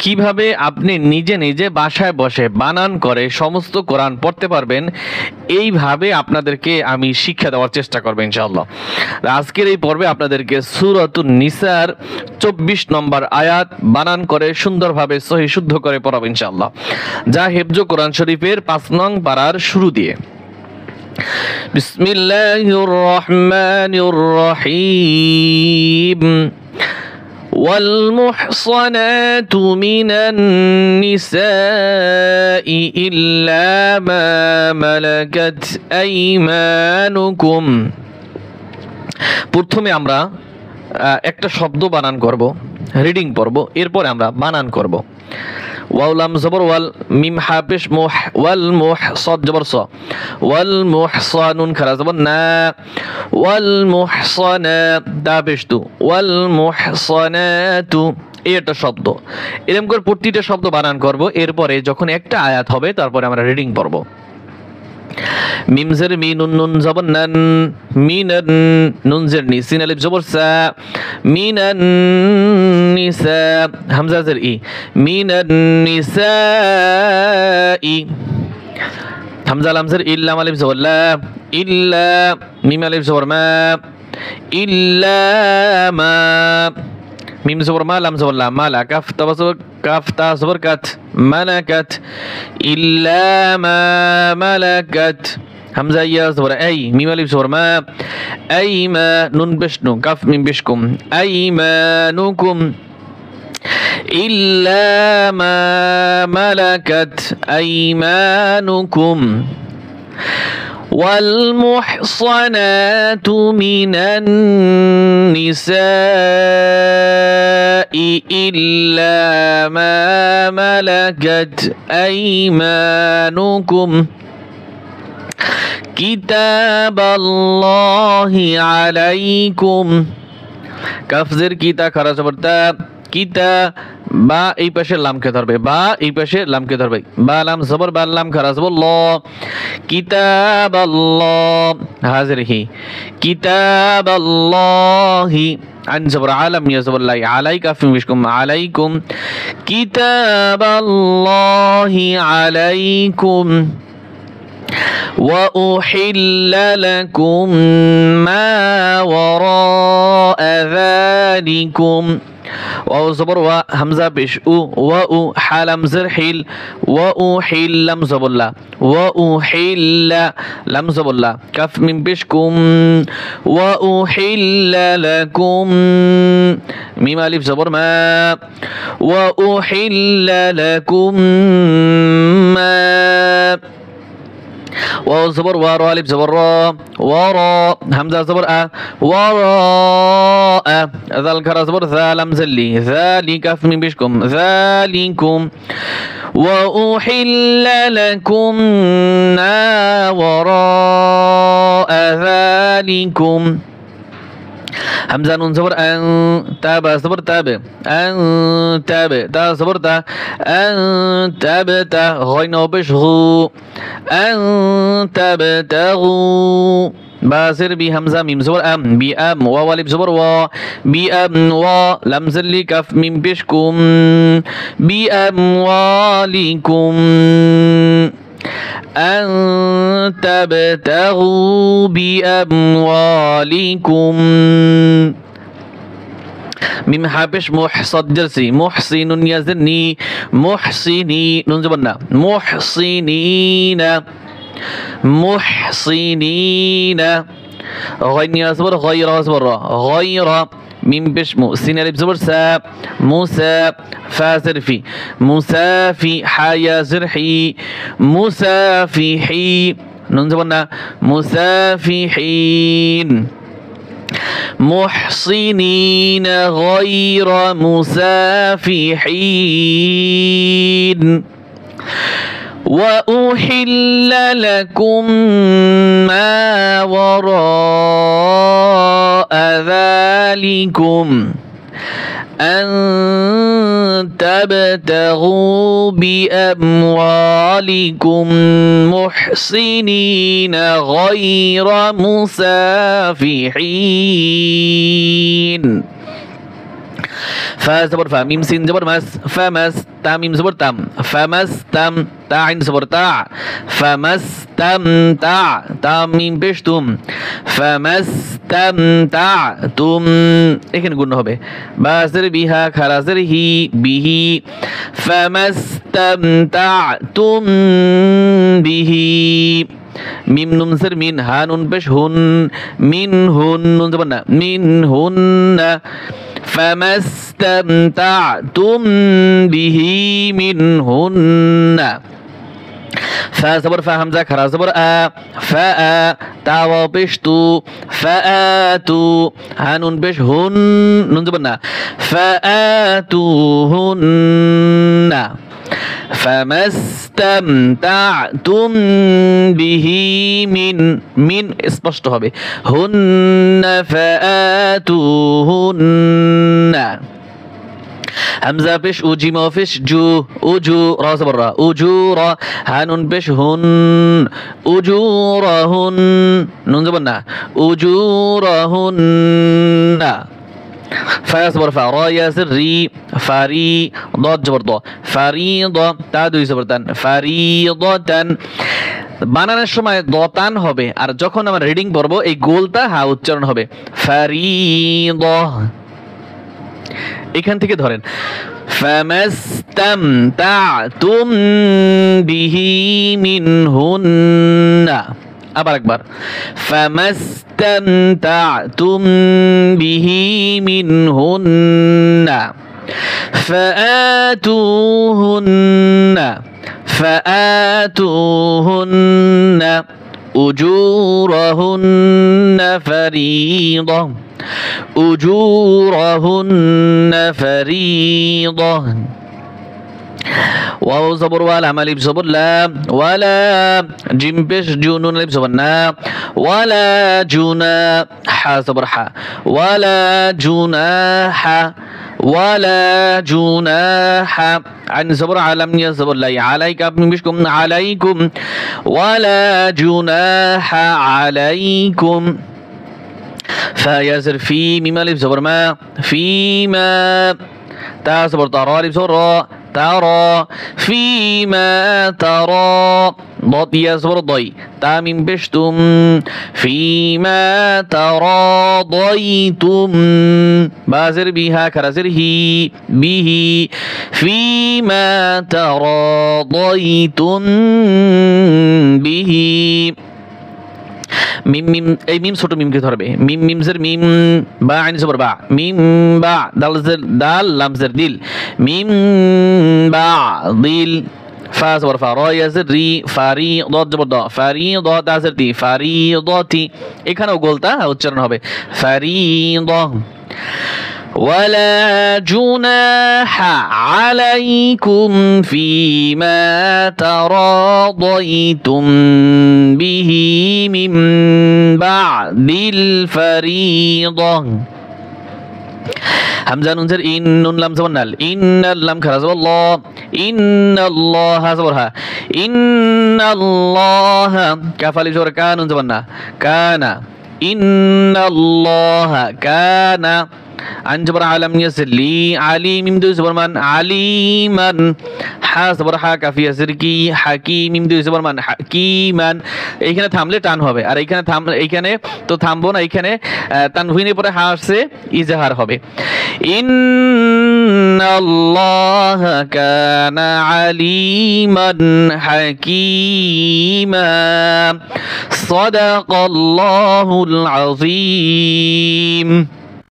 কিভাবে আপনি নিজে নিজে বাসায় বসে বানান করে সমস্ত কোরআন পড়তে পারবেন, এইভাবে আপনাদেরকে আমি শিক্ষা দেওয়ার চেষ্টা করব ইনশাআল্লাহ। আজকের এই পর্বে আপনাদেরকে সূরাতুন নিসার 24 নম্বর আয়াত বানান করে সুন্দরভাবে সহি শুদ্ধ করে পড়াবো ইনশাআল্লাহ, যা হিফজ কোরআন শরীফের 5 নং পারার শুরু দিয়ে। বিসমিল্লাহির রহমানির রহিম। والمحصنات من النساء إلا ما ملكت أيمانكم। প্রথমে আমরা একটা শব্দ বানান করব, রিডিং পড়ব, এরপরে আমরা বানান করব। ওয়াও লাম জবর ওয়াল, মিম হা পেশ মুহ, ওয়াল মুহ সাদ জবর সা, ওয়াল মুহসানুন খারা জবর না, ওয়াল মুহসানা দা পেশ তু, ওয়াল মুহসানাতু। এই একটা শব্দ, এরকম করে প্রতিটা শব্দ বানান করব। এরপরে যখন একটা আয়াত হবে তারপরে আমরা রিডিং পড়ব। মিম জের মি, নুন নুন জবর নান, মিনান, নুন জের নি, সিন আলিফ জবর সা, মিনান নিসা, হামজা জের ই, মিনান নিসাই, হামজা লাম জের ইল্লাম আলিফ জবর লা, ইল্লা, মিম আলিফ জবর মা, ইল্লা মা, মিম জবর মা, লাম জবর লা, মালা, কাফ তা জবর কাফ, তা জবর কাত, মালাকাত, ইল্লা মা মালাকাত, হামজা ইয়া জবর আই, মিম আলিফ জবর মা, আইমা, নুন পেশ নু, কাফ মিম পেশ কুম, আইমানুকুম, ইল্লা মা মালাকাত আইমানুকুম। والمحصنات من النساء إلا ما ملكت أيمانكم كتاب الله عليكم। কাফজের কিতা খারা জবরতা, কিতা, বা এই পাশে লামকে ধরবে, বা এই পাশে লামকে ধরবে, বা লাম জবর বা লাম খারা জবর ল, কিতাবাল্লাহ হাজিরহি, কিতাবাল্লাহি, আন জবর আলাম ইয়া জবর লাই, আলাইকা ফি মিশকুম, আলাইকুম, কিতাবাল্লাহি আলাইকুম। وأحل لكم ما وراء ذلكم। واو زبر و، همزة بش او، و حلم زر حيل، وأحل لم زبر لا، وأحل لم زبر لا، كف من بشكم، وأحل لكم، ميم ألف زبر ما، وأحل لكم ما، واو زبر و، را الف زبر را، ورا، همزه زبر ا، وراء، ذال كرا زبر ذا، لم زلي، ذلك من بشكم، ذلكم، وأحل لكم ما وراء ذلكم، همزة نون زبر أن، تاب زبر تاب، أن تاب، تا زبر تا، أن تبتا، غين وبش غو، أن تبتغوا، باسر بي همزة ميم زبر أم، بي أم، واو ألف زبر وا، بي أم وا، لم زلي كف ميم بشكم، بأموالكم، أن تبتغوا بأموالكم، ميم حابش محصد جرسي، محسن يزني، محسني، نون زبرنا، محسنين، محسنين، غين يصبر، غير يصبر، غير، ميم بشمو، سين ألف زبر سا، موسى، فازر في، مسافي، حيا زرحي، مسافحي، نون زبرنا، مسافحين، محصنين غير مسافحين، وأحل لكم ما وراء ذلكم أن تبتغوا بأموالكم محصنين غير مسافحين ফা জবর ফা মিম সিন জবর মাস ফামাস তা মিম জবর তাম ফামাস তাম তা আইন জবর তা ফামাস তাম তা মিম পেশ তুম ফামাস তাম তুম এখানে গুণ হবে বাজের বিহা খারাজের হি বিহি ফামাস তাম তুম বিহি মিম নুন জের মিন হা নুন পেশ হুন মিন হুন নুন জবর না মিন হুন না فَمَسْتَمْتَعْتُمْ بِهِ مِنْهُنَّ فا زبر فا همزة خرا زبر فا تا واو پیش تو فآتوا ها نون پیش هن نون زبر نا فآتوهن فما استمتعتم به من স্পষ্ট হবে হুন্ন ফাআতুহুন্ন হামজা পেশ উজি মফিশ জু উজু রা জবর রা উজুরা হানুন পেশ হুন উজুরাহুন নুন জবর না উজুরাহুন্না فا زبر فا را ياسر ري فاري ضاد جبر ضا فريضة تا দুই জবর তান ফরিদাতান বানানোর সময় দতান হবে আর যখন আমরা রিডিং পড়ব এই গোলটা হা উচ্চারণ হবে ফরিদা এখান থেকে ধরেন ফামাস্তামতাতুম বিহি মিনহুন্না আবার একবার ফামাস্তামতাতুম বিহি মিনহুন্না فآتوهن أجورهن فريضة أجورهن فريضة واو زبر ولا مالب زبر لا ولا جيم بش جنون لب زبر نا ولا جناح زبر ح ولا جناح ولا جناح عن زبر علم يا زبر لا عليك بشكم عليكم ولا جناح عليكم فيزر في ميم الف زبر ما فيما تا زبر طرا الف زبر ترى فيما ترى ضاد يا زبر ضي تاميم بشتم فيما تراضيتم بازر بها كرزر هي به فيما تراضيتم به মিম মিম এই মিম ছোট মিমকে ধরবে মিম মিম জের মিম বা আইন জবর বা মিম বা দাল জের দাল লাম জের দিল মিম বা দিল ফা জবর ফা রা ইয়া জের রি ফারি দাদ জবর দা ফারি দাদ জের তি ফারিদাতি এখানেও গোলটা উচ্চারণ হবে ফারিদা ولا جناح عليكم فيما تراضيتم به من بعد الفريضة همزة نون زر إن نون لام زبر نال إن اللام خرز والله إن الله زبرها إن الله كفالي زبر كان نون زبرنا كان إن الله كان عن جبر عالم يسلي عليم ميم دو زبر من عليما হা জবর হা কাফি আসির কি হাকিম মিম দুই জবর মান হাকিমান এইখানে থামলে টান হবে আর এইখানে এইখানে তো থামবো না এইখানে তানভিনের পরে হা আসছে ইজহার হবে ইন্নাল্লাহা কানা আলিমান হাকিমা সাদাকাল্লাহুল আযীম